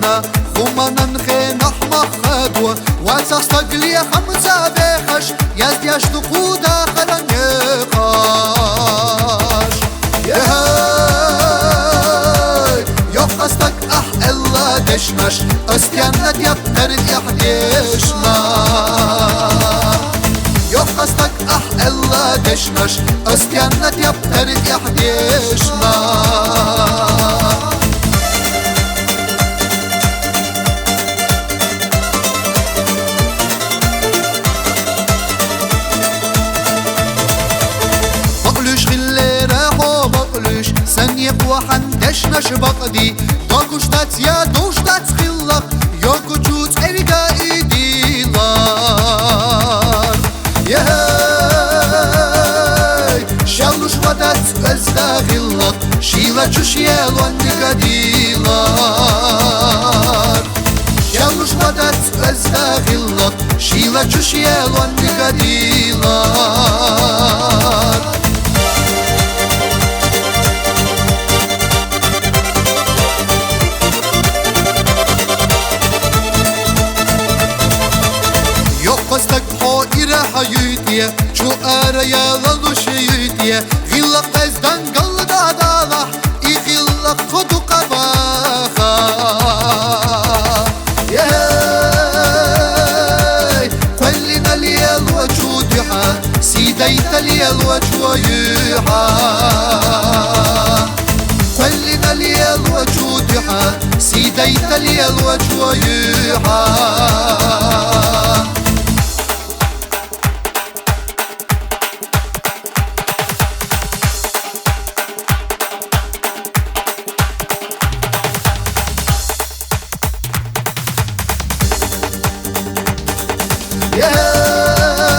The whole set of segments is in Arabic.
خا خمانا خينح مخدوة وتستقلي خمسة بخش يزديش دقودا خلن يقاش يهاي يقصدك إلا دشمش استيانت يبتر يحديشنا يقصدك إلا دشمش استيانت يبتر يحديشنا وحندشنا شبقدي يوكو شتات يا دوش تات خلق يوكو جوت ارقا ايديلار يهاي شالوش ودات ازدا خلق شيلا جوش يالو انقا ديلار شالوش ودات ازدا خلق شيلا جوش يالو انقا ديلار قصدك حائرة حيوتية شو أريا ظلو شيوتية غلق بزدان قل دادالح غلق خدو قباخا ياي قلنا لي الوجودها سيديت لي الوجويها قلنا لي الوجودها سيديت لي الوجويها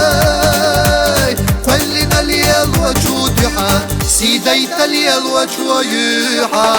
ياي قلنا لي الوجودها سيديت لي الوجويها